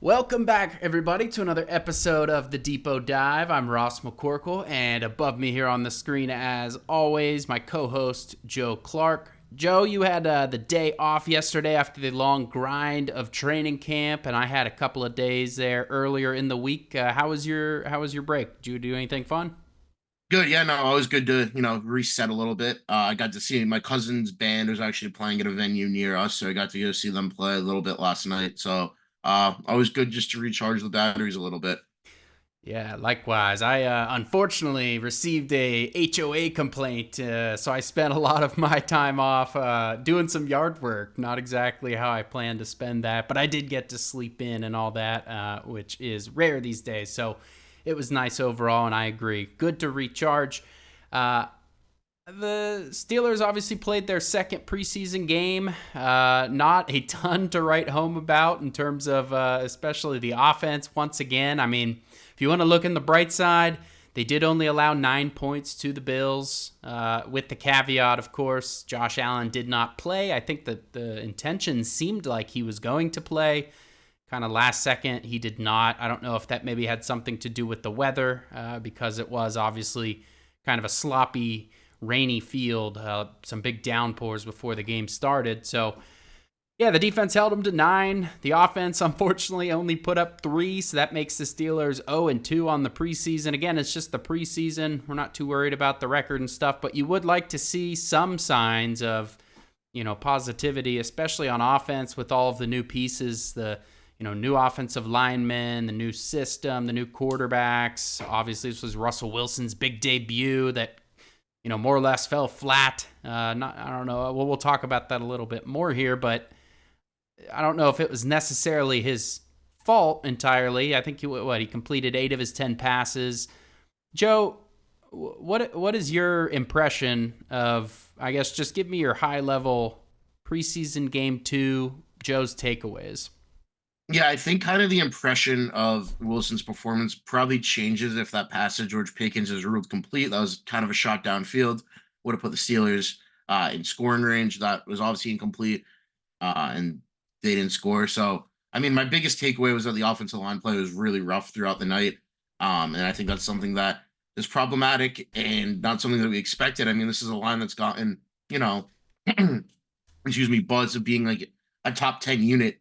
Welcome back, everybody, to another episode of the Depot Dive. I'm Ross McCorkle, and above me here on the screen, as always, my co-host, Joe Clark. Joe, you had the day off yesterday after the long grind of training camp, and I had a couple of days there earlier in the week. How was your break? Did you do anything fun? Good, yeah, no, always good to, reset a little bit. I got to see my cousin's band was actually playing at a venue near us, so I got to go see them play a little bit last night. So, always good just to recharge the batteries a little bit. Yeah, likewise. I unfortunately received a HOA complaint, so I spent a lot of my time off doing some yard work. Not exactly how I planned to spend that, but I did get to sleep in and all that, which is rare these days. So it was nice overall, and I agree. Good to recharge. The Steelers obviously played their second preseason game. Not a ton to write home about in terms of especially the offense. Once again, I mean, if you want to look in the bright side, they did only allow 9 points to the Bills, with the caveat, of course, Josh Allen did not play. I think that the intention seemed like he was going to play. Kind of last second, he did not. I don't know if that maybe had something to do with the weather, because it was obviously kind of a sloppy, rainy field, some big downpours before the game started. So, yeah, the defense held them to 9. The offense, unfortunately, only put up 3, so that makes the Steelers 0-2 on the preseason. Again, it's just the preseason. We're not too worried about the record and stuff, but you would like to see some signs of, positivity, especially on offense with all of the new pieces, the new offensive linemen, the new system, the new quarterbacks. Obviously, this was Russell Wilson's big debut that, more or less fell flat. I don't know. We'll talk about that a little bit more here, but I don't know if it was necessarily his fault entirely. I think he completed 8 of his 10 passes. Joe, what is your impression of, I guess, just give me your high-level preseason game 2, Joe's takeaways. Yeah, I think kind of the impression of Wilson's performance probably changes if that pass to George Pickens is ruled complete. That was kind of a shot downfield. Would have put the Steelers in scoring range. That was obviously incomplete, and they didn't score. So, I mean, my biggest takeaway was that the offensive line play was really rough throughout the night. And I think that's something that is problematic and not something that we expected. I mean, this is a line that's gotten, you know, excuse me, buzz of being like a top 10 unit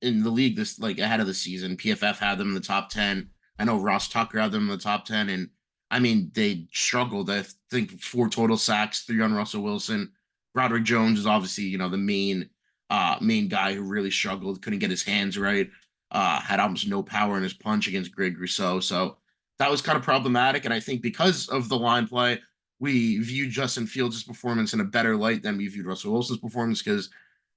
in the league this like ahead of the season. PFF had them in the top 10. I know Ross Tucker had them in the top 10, and I mean they struggled. I think 4 total sacks, 3 on Russell Wilson. Broderick Jones is obviously, the main guy who really struggled, couldn't get his hands right, had almost no power in his punch against Greg Rousseau. So that was kind of problematic. And I think because of the line play, we viewed Justin Fields' performance in a better light than we viewed Russell Wilson's performance because,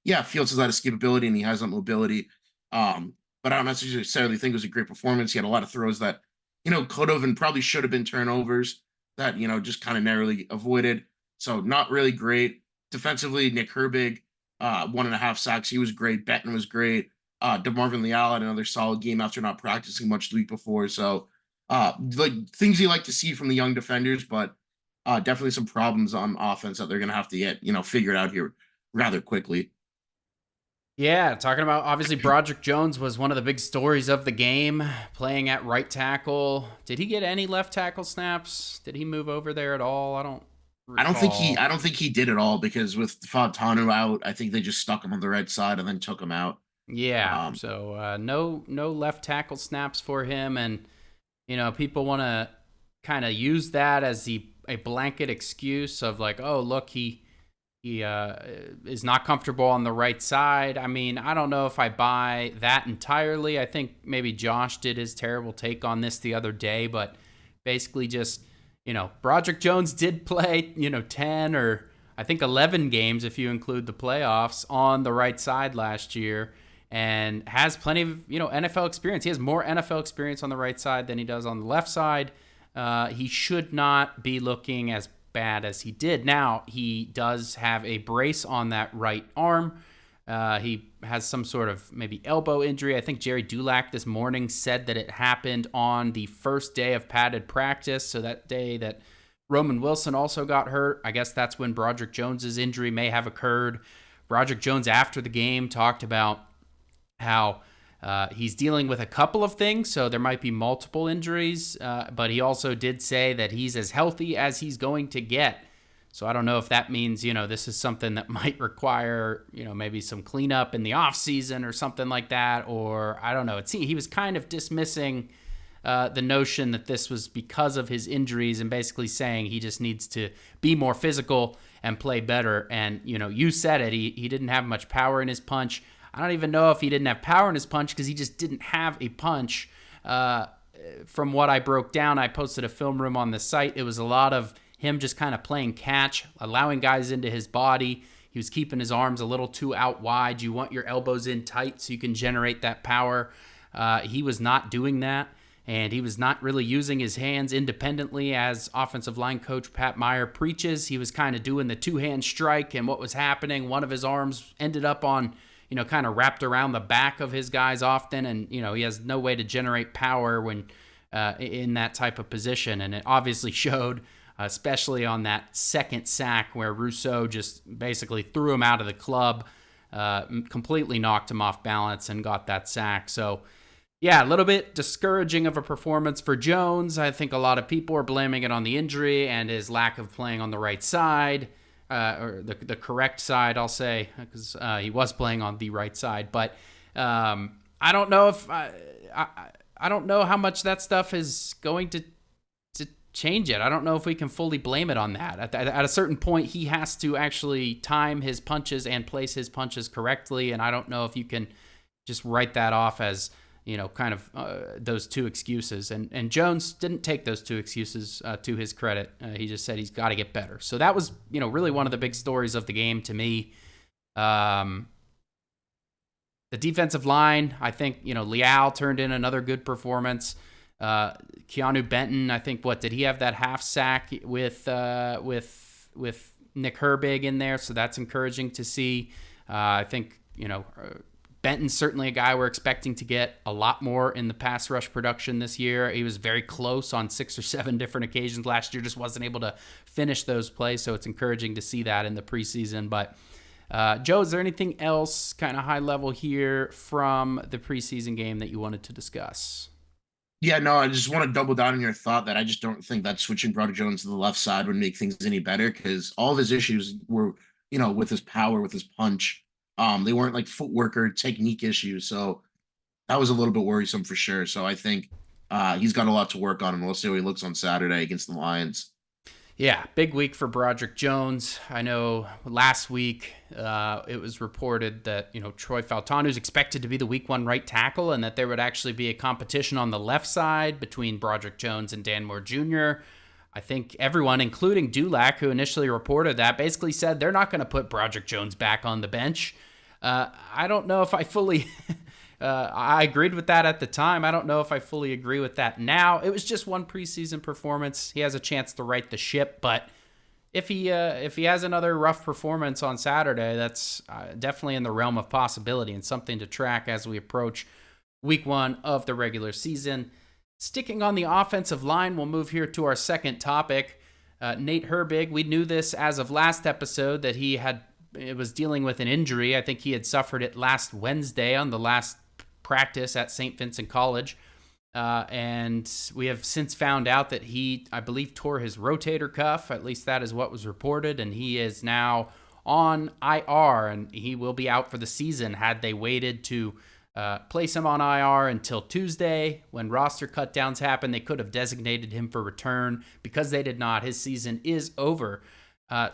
yeah, Fields has that escapability and he has that mobility. But I don't necessarily think it was a great performance. He had a lot of throws that, could have and probably should have been turnovers that, just kind of narrowly avoided. So not really great. Defensively, Nick Herbig, 1.5 sacks. He was great. Benton was great. DeMarvin Leal had another solid game after not practicing much the week before. So, like things you like to see from the young defenders, but definitely some problems on offense that they're going to have to get, figured out here rather quickly. Yeah, talking about obviously Broderick Jones was one of the big stories of the game, playing at right tackle. Did he get any left tackle snaps? Did he move over there at all? I don't I recall. don't think he did at all because with Fontanu out, I think they just stuck him on the right side and then took him out. Yeah, Um, so no left tackle snaps for him, and people want to kind of use that as a blanket excuse of like, oh look, he is not comfortable on the right side. I mean, I don't know if I buy that entirely. I think maybe Josh did his terrible take on this the other day, but basically just, Broderick Jones did play, 10 or I think 11 games if you include the playoffs on the right side last year and has plenty of, NFL experience. He has more NFL experience on the right side than he does on the left side. He should not be looking as bad as he did. Now, he does have a brace on that right arm. He has some sort of maybe elbow injury. I think Jerry Dulac this morning said that it happened on the first day of padded practice. So that day that Roman Wilson also got hurt, I guess that's when Broderick Jones's injury may have occurred. Broderick Jones after the game talked about how He's dealing with a couple of things, so there might be multiple injuries, but he also did say that he's as healthy as he's going to get. So I don't know if that means, this is something that might require, maybe some cleanup in the offseason or something like that, or I don't know. He was kind of dismissing the notion that this was because of his injuries and basically saying he just needs to be more physical and play better. And, you said it, he didn't have much power in his punch. I don't even know if he didn't have power in his punch because he just didn't have a punch. From what I broke down, I posted a film room on the site. It was a lot of him just kind of playing catch, allowing guys into his body. He was keeping his arms a little too out wide. You want your elbows in tight so you can generate that power. He was not doing that, and he was not really using his hands independently as offensive line coach Pat Meyer preaches. He was kind of doing the two-hand strike, and what was happening, one of his arms ended up on, kind of wrapped around the back of his guys often, and, he has no way to generate power when in that type of position, and it obviously showed, especially on that second sack where Rousseau just basically threw him out of the club, completely knocked him off balance and got that sack. So, yeah, a little bit discouraging of a performance for Jones. I think a lot of people are blaming it on the injury and his lack of playing on the right side, or the correct side, I'll say, because he was playing on the right side. But I don't know if I don't know how much that stuff is going to change it. I don't know if we can fully blame it on that. At a certain point, he has to actually time his punches and place his punches correctly, and I don't know if you can just write that off as, kind of those two excuses. And Jones didn't take those two excuses to his credit. He just said he's got to get better. So that was, really one of the big stories of the game to me. The defensive line, I think, Leal turned in another good performance. Keanu Benton, I think, did he have that half sack with Nick Herbig in there? So that's encouraging to see. I think, Benton's certainly a guy we're expecting to get a lot more in the pass rush production this year. He was very close on 6 or 7 different occasions last year, just wasn't able to finish those plays. So it's encouraging to see that in the preseason. But Joe, is there anything else kind of high level here from the preseason game that you wanted to discuss? Yeah, no, I just want to double down on your thought that I just don't think that switching Broderick Jones to the left side would make things any better, because all of his issues were, with his power, with his punch. They weren't like footwork or technique issues. So that was a little bit worrisome for sure. So I think he's got a lot to work on, and we'll see how he looks on Saturday against the Lions. Yeah, big week for Broderick Jones. I know last week it was reported that, Troy Faltanu is expected to be the week 1 right tackle, and that there would actually be a competition on the left side between Broderick Jones and Dan Moore Jr. I think everyone, including Dulac, who initially reported that, basically said they're not going to put Broderick Jones back on the bench. I don't know if I fully... I agreed with that at the time. I don't know if I fully agree with that now. It was just one preseason performance. He has a chance to right the ship, but if he has another rough performance on Saturday, that's definitely in the realm of possibility and something to track as we approach week 1 of the regular season. Sticking on the offensive line, we'll move here to our second topic. Nate Herbig, we knew this as of last episode that he was dealing with an injury. I think he had suffered it last Wednesday on the last practice at St. Vincent College. And we have since found out that he, I believe, tore his rotator cuff. At least that is what was reported. And he is now on IR, and he will be out for the season. Had they waited to place him on IR until Tuesday, when roster cutdowns happened, they could have designated him for return. Because they did not, his season is over.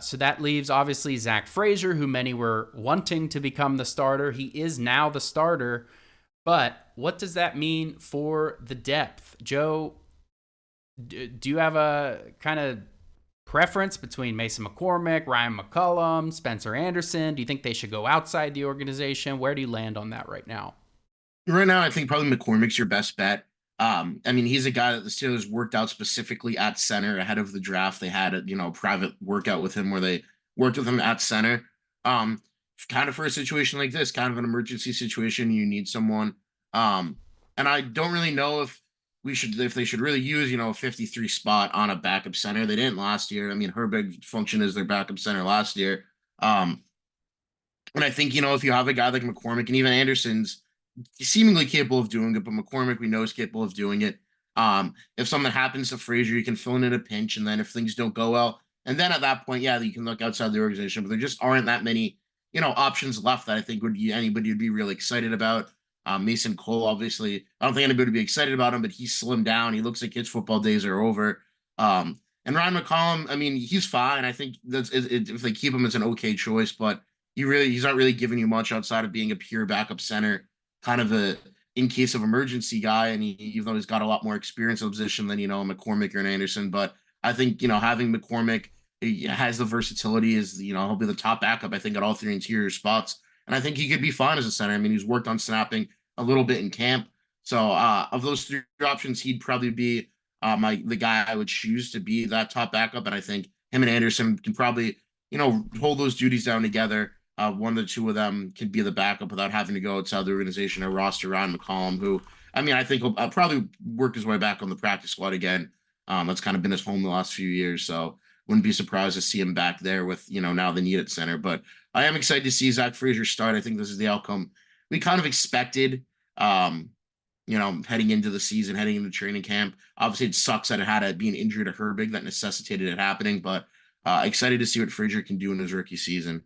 So that leaves, obviously, Zach Frazier, who many were wanting to become the starter. He is now the starter. But what does that mean for the depth? Joe, do you have a kind of preference between Mason McCormick, Ryan McCollum, Spencer Anderson? Do you think they should go outside the organization? Where do you land on that right now? Right now, I think probably McCormick's your best bet. He's a guy that the Steelers worked out specifically at center ahead of the draft. They had a private workout with him where they worked with him at center. Kind of for a situation like this, kind of an emergency situation, you need someone. And I don't really know if they should really use, a 53 spot on a backup center. They didn't last year. Herbig functioned as their backup center last year. And I think, if you have a guy like McCormick and even Anderson's seemingly capable of doing it, but McCormick we know is capable of doing it. If something happens to Frazier, you can fill in a pinch, and then if things don't go well, and then at that point, yeah, you can look outside the organization. But there just aren't that many, options left that I think anybody would be really excited about. Mason Cole, obviously, I don't think anybody would be excited about him, but he's slimmed down. He looks like his football days are over. And Ryan McCollum, I mean, he's fine. I think if they keep him, it's an okay choice, but he's not really giving you much outside of being a pure backup center, kind of a in case of emergency guy. And even though he's got a lot more experience in the position than McCormick or an Anderson, but I think having McCormick, he has the versatility. He'll be the top backup I think at all three interior spots, and I think he could be fine as a center. I mean, he's worked on snapping a little bit in camp, so of those three options, he'd probably be the guy I would choose to be that top backup. And I think him and Anderson can probably hold those duties down together. One of the two of them can be the backup without having to go outside the organization or roster Ryan McCollum, who, I mean, I think will probably work his way back on the practice squad again. That's kind of been his home the last few years. So wouldn't be surprised to see him back there with, now the need at center. But I am excited to see Zach Frazier start. I think this is the outcome we kind of expected, heading into the season, heading into training camp. Obviously, it sucks that it had to be an injury to Herbig that necessitated it happening, but excited to see what Frazier can do in his rookie season.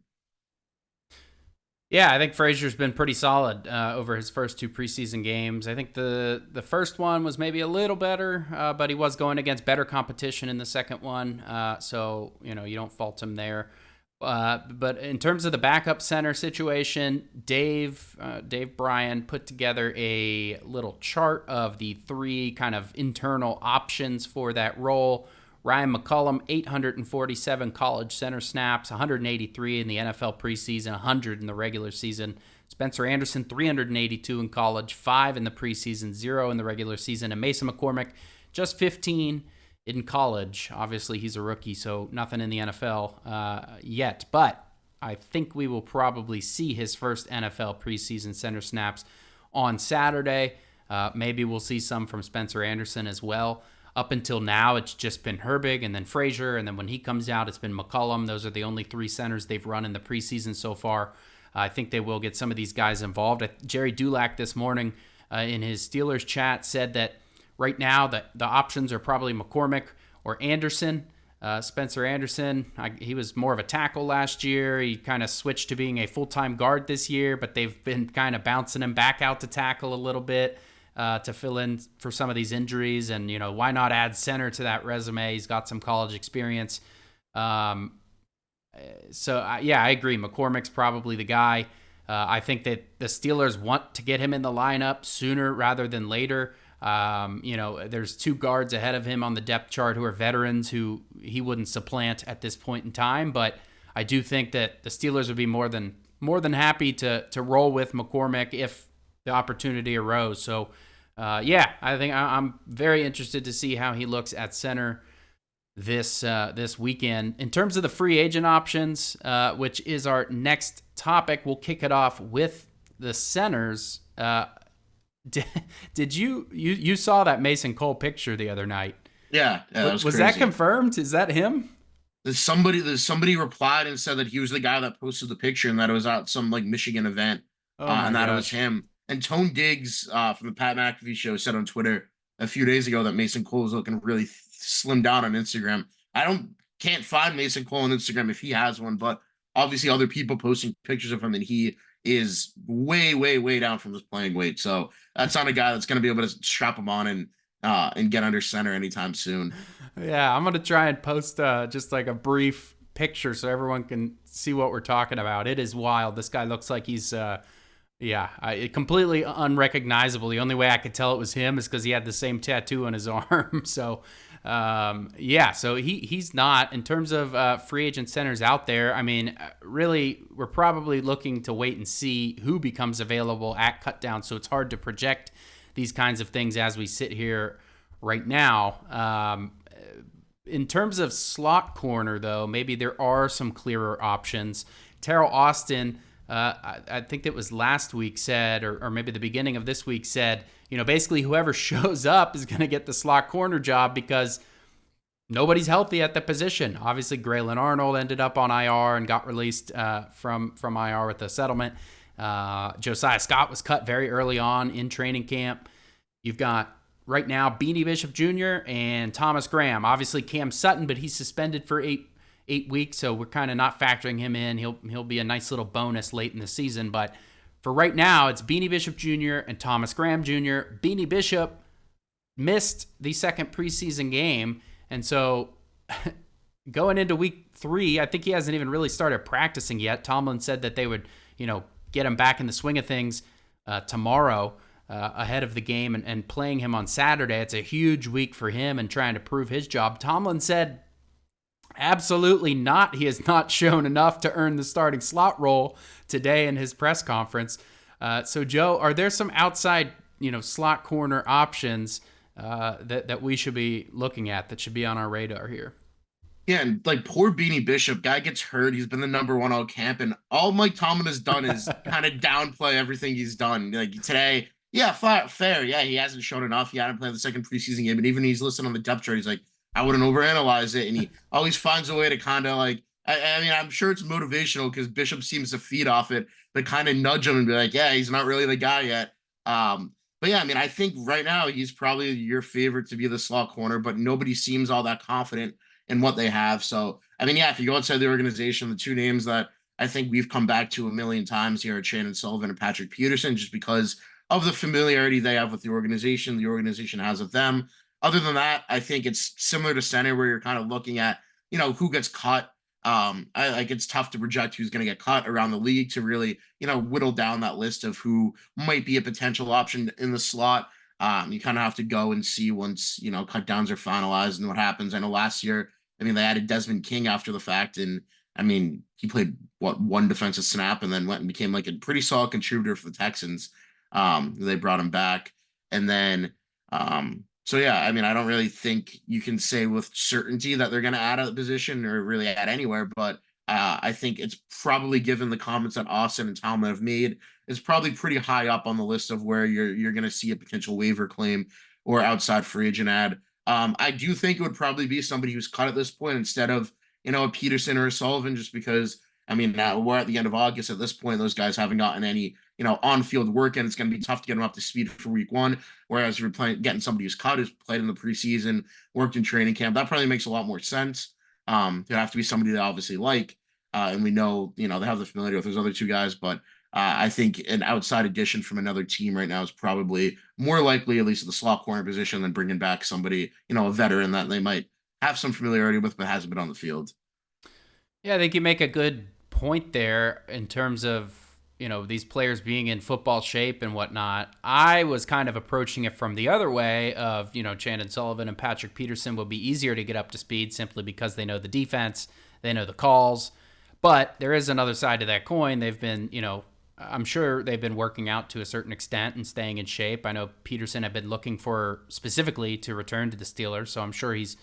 Yeah, I think Frazier's been pretty solid over his first two preseason games. I think the first one was maybe a little better, but he was going against better competition in the second one. So, you don't fault him there. But in terms of the backup center situation, Dave Bryan put together a little chart of the three kind of internal options for that role. Ryan McCollum, 847 college center snaps, 183 in the NFL preseason, 100 in the regular season. Spencer Anderson, 382 in college, 5 in the preseason, 0 in the regular season. And Mason McCormick, just 15 in college. Obviously, he's a rookie, so nothing in the NFL yet. But I think we will probably see his first NFL preseason center snaps on Saturday. Maybe we'll see some from Spencer Anderson as well. Up until now, it's just been Herbig and then Frazier, and then when he comes out, it's been McCollum. Those are the only three centers they've run in the preseason so far. I think they will get some of these guys involved. Jerry Dulac this morning in his Steelers chat said that right now the options are probably McCormick or Anderson. Spencer Anderson, he was more of a tackle last year. He kind of switched to being a full-time guard this year, but they've been kind of bouncing him back out to tackle a little bit. To fill in for some of these injuries, and why not add center to that resume? He's got some college experience. I agree. McCormick's probably the guy. I think that the Steelers want to get him in the lineup sooner rather than later. There's two guards ahead of him on the depth chart who are veterans who he wouldn't supplant at this point in time. But I do think that the Steelers would be more than happy to roll with McCormick if the opportunity arose. So, I think I'm very interested to see how he looks at center this weekend. In terms of the free agent options, which is our next topic, we'll kick it off with the centers. Did you saw that Mason Cole picture the other night? Yeah, that was that confirmed? Is that him? Somebody replied and said that he was the guy that posted the picture and that it was at some Michigan event, and that it was him. And Tone Diggs from the Pat McAfee show said on Twitter a few days ago that Mason Cole is looking really slimmed down on Instagram. Can't find Mason Cole on Instagram if he has one, but obviously other people posting pictures of him, and he is way, way, way down from his playing weight. So that's not a guy that's going to be able to strap him on and get under center anytime soon. Yeah, I'm going to try and post just a brief picture so everyone can see what we're talking about. It is wild. This guy looks like he's completely unrecognizable. The only way I could tell it was him is because he had the same tattoo on his arm. So, so he's not. In terms of free agent centers out there, I mean, really, we're probably looking to wait and see who becomes available at cutdown. So it's hard to project these kinds of things as we sit here right now. In terms of slot corner, though, maybe there are some clearer options. Terrell Austin, I think it was last week said, or maybe the beginning of this week said, basically whoever shows up is going to get the slot corner job because nobody's healthy at the position. Obviously, Graylin Arnold ended up on IR and got released from IR with the settlement. Josiah Scott was cut very early on in training camp. You've got right now Beanie Bishop Jr. and Thomas Graham. Obviously Cam Sutton, but he's suspended for eight weeks, so we're kind of not factoring him in. He'll be a nice little bonus late in the season, but for right now, it's Beanie Bishop Jr. and Thomas Graham Jr. Beanie Bishop missed the second preseason game, and so going into week 3, I think he hasn't even really started practicing yet. Tomlin said that they would, get him back in the swing of things tomorrow ahead of the game and playing him on Saturday. It's a huge week for him and trying to prove his job. Tomlin said absolutely not. He has not shown enough to earn the starting slot role today in his press conference. So, Joe, are there some outside, slot corner options that we should be looking at that should be on our radar here? Yeah, and poor Beanie Bishop, guy gets hurt. He's been the number one all camp, and all Mike Tomlin has done is kind of downplay everything he's done. Like today, yeah, fair. Yeah, he hasn't shown enough. He hadn't played the second preseason game, and even he's listed on the depth chart. He's like, I wouldn't overanalyze it, and he always finds a way to kind of I mean, I'm sure it's motivational because Bishop seems to feed off it, but kind of nudge him and be like, yeah, he's not really the guy yet. But yeah, I mean, I think right now he's probably your favorite to be the slot corner, but nobody seems all that confident in what they have. So, I mean, yeah, if you go outside the organization, the two names that I think we've come back to a million times here are Shannon Sullivan and Patrick Peterson, just because of the familiarity they have with the organization has with them. Other than that, I think it's similar to center where you're kind of looking at, who gets cut. It's tough to project who's going to get cut around the league to really, whittle down that list of who might be a potential option in the slot. You kind of have to go and see once, cut downs are finalized and what happens. I know last year, they added Desmond King after the fact. And he played one defensive snap and then went and became a pretty solid contributor for the Texans. They brought him back. And then, so yeah, I don't really think you can say with certainty that they're going to add a position or really add anywhere, but I think it's probably, given the comments that Austin and Talman have made, it's probably pretty high up on the list of where you're going to see a potential waiver claim or outside free agent ad. I do think it would probably be somebody who's cut at this point instead of, a Peterson or a Sullivan, just because, now we're at the end of August at this point. Those guys haven't gotten any, on-field work, and it's going to be tough to get them up to speed for week 1. Whereas you're getting somebody who's cut, who's played in the preseason, worked in training camp. That probably makes a lot more sense. There'd have to be somebody they obviously like. And we know, they have the familiarity with those other two guys, but I think an outside addition from another team right now is probably more likely, at least at the slot corner position, than bringing back somebody, a veteran that they might have some familiarity with, but hasn't been on the field. Yeah, I think you make a good point there in terms of, these players being in football shape and whatnot. I was kind of approaching it from the other way of, Shannon Sullivan and Patrick Peterson will be easier to get up to speed simply because they know the defense, they know the calls. But there is another side to that coin. They've been, I'm sure they've been working out to a certain extent and staying in shape. I know Peterson had been looking for specifically to return to the Steelers, so I'm sure he's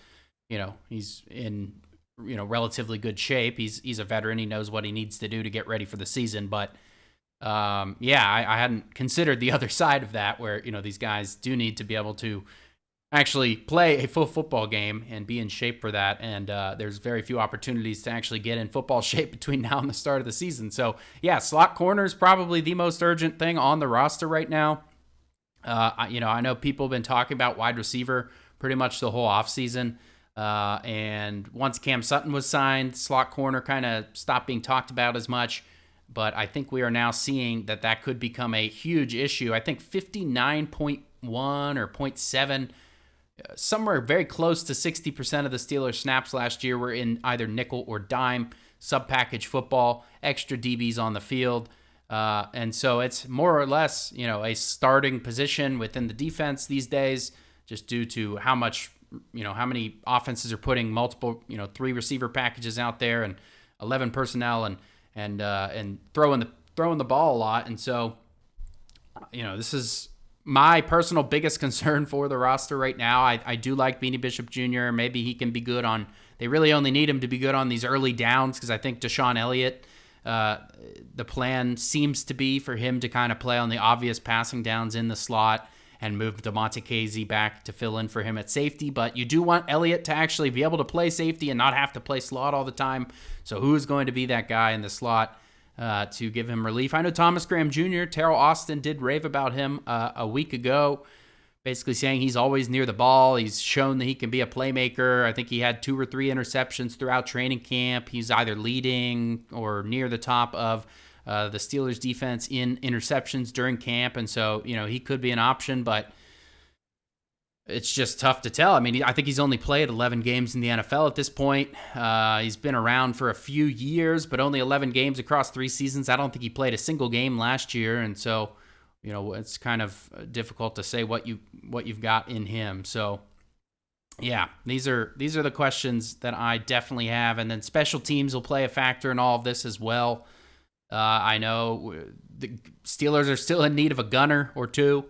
in, relatively good shape. He's a veteran. He knows what he needs to do to get ready for the season. But I hadn't considered the other side of that, where these guys do need to be able to actually play a full football game and be in shape for that. And there's very few opportunities to actually get in football shape between now and the start of the season. So yeah, slot corner is probably the most urgent thing on the roster right now. I know people have been talking about wide receiver pretty much the whole offseason. And once Cam Sutton was signed, slot corner kind of stopped being talked about as much. But I think we are now seeing that could become a huge issue. I think 59.1 or 0.7, somewhere very close to 60% of the Steelers snaps last year were in either nickel or dime, sub-package football, extra DBs on the field. And so it's more or less, a starting position within the defense these days, just due to how much, how many offenses are putting multiple, 3 receiver packages out there and 11 personnel and throwing the ball a lot. And so, this is my personal biggest concern for the roster right now. I do like Beanie Bishop Jr. Maybe he can be good on, they really only need him to be good on these early downs, because I think Deshaun Elliott, the plan seems to be for him to kind of play on the obvious passing downs in the slot and move DeMonte Casey back to fill in for him at safety. But you do want Elliott to actually be able to play safety and not have to play slot all the time. So who's going to be that guy in the slot? to give him relief. I know Thomas Graham Jr., Terrell Austin did rave about him a week ago, basically saying he's always near the ball. He's shown that he can be a playmaker. I think he had 2 or 3 interceptions throughout training camp. He's either leading or near the top of the Steelers defense in interceptions during camp. And so, he could be an option, but it's just tough to tell. I mean, I think he's only played 11 games in the NFL at this point. He's been around for a few years, but only 11 games across 3 seasons. I don't think he played a single game last year. And so, it's kind of difficult to say what you've got in him. So, yeah, these are the questions that I definitely have. And then special teams will play a factor in all of this as well. I know the Steelers are still in need of a gunner or two.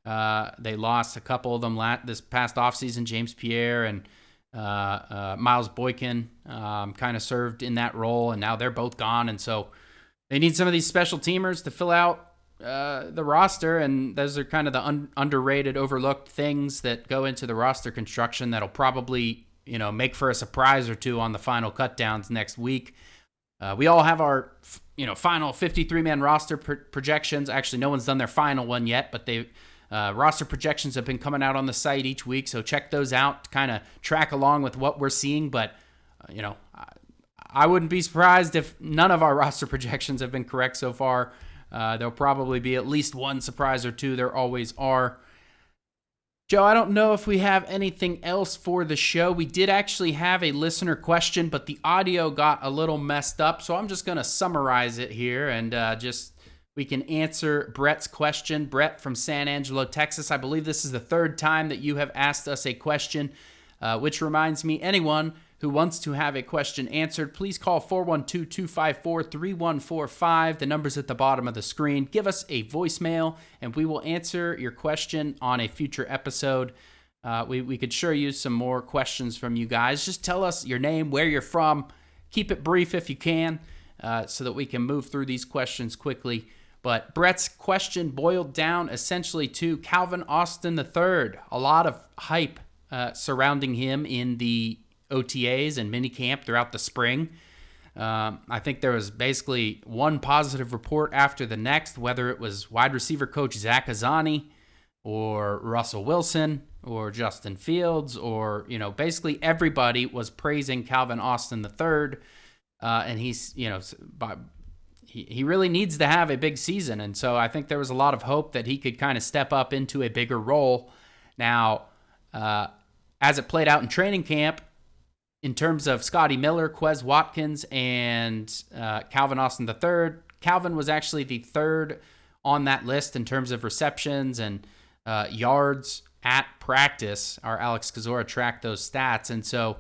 They lost a couple of them this past offseason. James Pierre and Miles Boykin kind of served in that role, and now they're both gone. And so they need some of these special teamers to fill out the roster, and those are kind of the underrated, overlooked things that go into the roster construction that'll probably make for a surprise or two on the final cutdowns next week. We all have our final 53-man roster projections. Actually, no one's done their final one yet, but roster projections have been coming out on the site each week, so check those out to kind of track along with what we're seeing. But, I wouldn't be surprised if none of our roster projections have been correct so far. There'll probably be at least one surprise or two. There always are. Joe, I don't know if we have anything else for the show. We did actually have a listener question, but the audio got a little messed up, so I'm just going to summarize it here and we can answer Brett's question. Brett from San Angelo, Texas. I believe this is the 3rd time that you have asked us a question, which reminds me, anyone who wants to have a question answered, please call 412-254-3145. The number's at the bottom of the screen. Give us a voicemail, and we will answer your question on a future episode. We could sure use some more questions from you guys. Just tell us your name, where you're from. Keep it brief if you can, so that we can move through these questions quickly. But Brett's question boiled down essentially to Calvin Austin III. A lot of hype surrounding him in the OTAs and minicamp throughout the spring. I think there was basically one positive report after the next, whether it was wide receiver coach Zach Azzani or Russell Wilson or Justin Fields or, basically everybody was praising Calvin Austin III. And he's, he really needs to have a big season. And so I think there was a lot of hope that he could kind of step up into a bigger role. Now, as it played out in training camp, in terms of Scotty Miller, Quez Watkins, and Calvin Austin III, Calvin was actually the 3rd on that list in terms of receptions and yards at practice. Our Alex Kozora tracked those stats. And so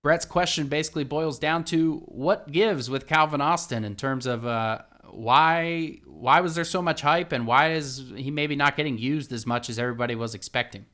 Brett's question basically boils down to what gives with Calvin Austin in terms of why was there so much hype and why is he maybe not getting used as much as everybody was expecting?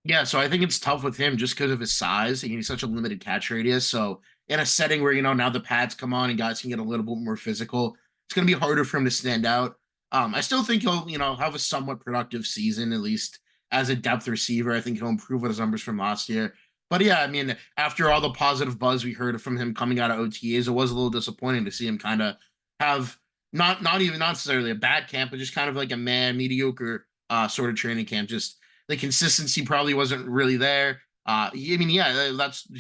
Yeah, so I think it's tough with him just because of his size. He's such a limited catch radius. So in a setting where, now the pads come on and guys can get a little bit more physical, it's going to be harder for him to stand out. I still think he'll, have a somewhat productive season, at least as a depth receiver. I think he'll improve on his numbers from last year. But yeah, I mean, after all the positive buzz we heard from him coming out of OTAs, it was a little disappointing to see him kind of have not necessarily a bad camp, but just kind of like a mediocre sort of training camp. Just the consistency probably wasn't really there. That's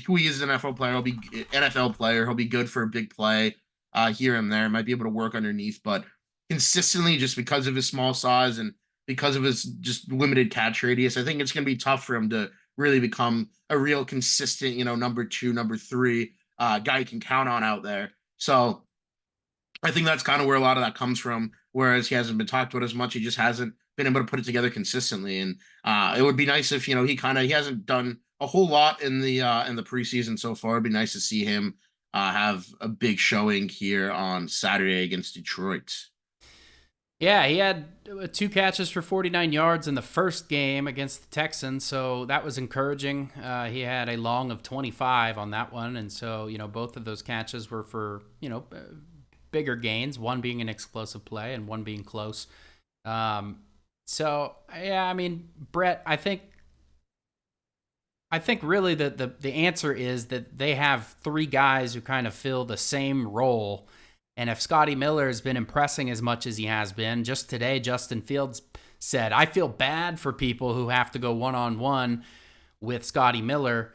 who he is as an NFL player. He'll be NFL player. He'll be good for a big play here and there. Might be able to work underneath, but consistently, just because of his small size and because of his just limited catch radius, I think it's going to be tough for him to really become a real consistent, number 2, number 3 guy you can count on out there. So I think that's kind of where a lot of that comes from. Whereas he hasn't been talked about as much, he just hasn't been able to put it together consistently. And it would be nice if he hasn't done a whole lot in the preseason so far. It'd be nice to see him have a big showing here on Saturday against Detroit. Yeah, he had 2 catches for 49 yards in the first game against the Texans, so that was encouraging. He had a long of 25 on that one, and so, both of those catches were for, bigger gains, one being an explosive play and one being close. So, yeah, I mean, Brett, I think really the answer is that they have 3 guys who kind of fill the same role. And if Scotty Miller has been impressing as much as he has been, just today, Justin Fields said, I feel bad for people who have to go one-on-one with Scotty Miller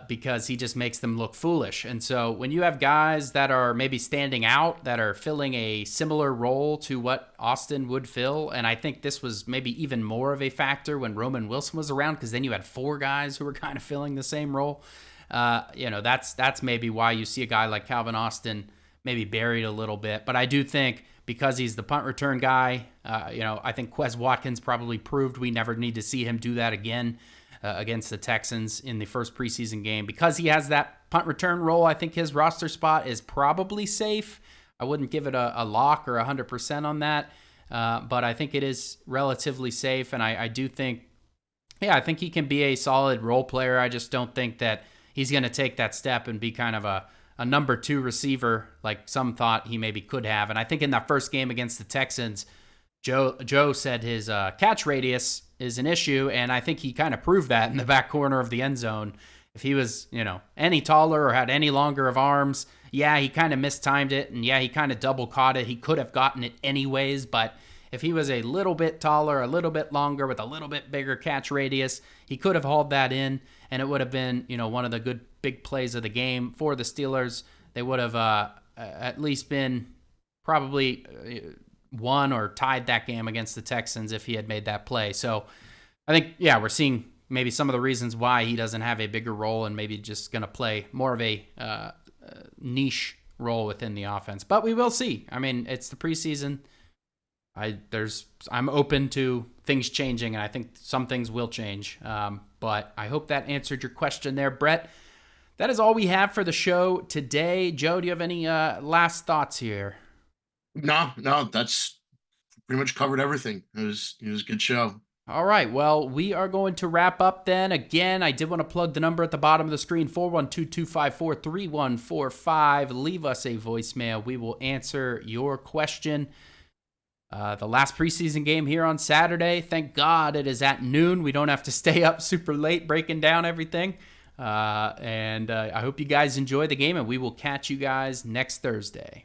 because he just makes them look foolish. And so when you have guys that are maybe standing out, that are filling a similar role to what Austin would fill, and I think this was maybe even more of a factor when Roman Wilson was around, because then you had 4 guys who were kind of filling the same role. That's maybe why you see a guy like Calvin Austin maybe buried a little bit. But I do think because he's the punt return guy, I think Quez Watkins probably proved we never need to see him do that again against the Texans in the first preseason game. Because he has that punt return role, I think his roster spot is probably safe. I wouldn't give it a lock or 100% on that, but I think it is relatively safe. And I do think, I think he can be a solid role player. I just don't think that he's going to take that step and be kind of a number 2 receiver like some thought he maybe could have. And I think in that first game against the Texans, Joe said his catch radius is an issue, and I think he kind of proved that in the back corner of the end zone. If he was, any taller or had any longer of arms, he kind of mistimed it, and he kind of double caught it. He could have gotten it anyways, but if he was a little bit taller, a little bit longer, with a little bit bigger catch radius, he could have hauled that in, and it would have been, one of the good big plays of the game for the Steelers. They would have at least been probably won or tied that game against the Texans if he had made that play. So I think, we're seeing maybe some of the reasons why he doesn't have a bigger role and maybe just going to play more of a niche role within the offense. But we will see. I mean, it's the preseason. I'm open to things changing, and I think some things will change. But I hope that answered your question there, Brett. That is all we have for the show today. Joe, do you have any last thoughts here? No, that's pretty much covered everything. It was a good show. All right, well, we are going to wrap up then. Again, I did want to plug the number at the bottom of the screen, 412-254-3145. Leave us a voicemail. We will answer your question. The last preseason game here on Saturday. Thank God it is at noon. We don't have to stay up super late breaking down everything. And I hope you guys enjoy the game, and we will catch you guys next Thursday.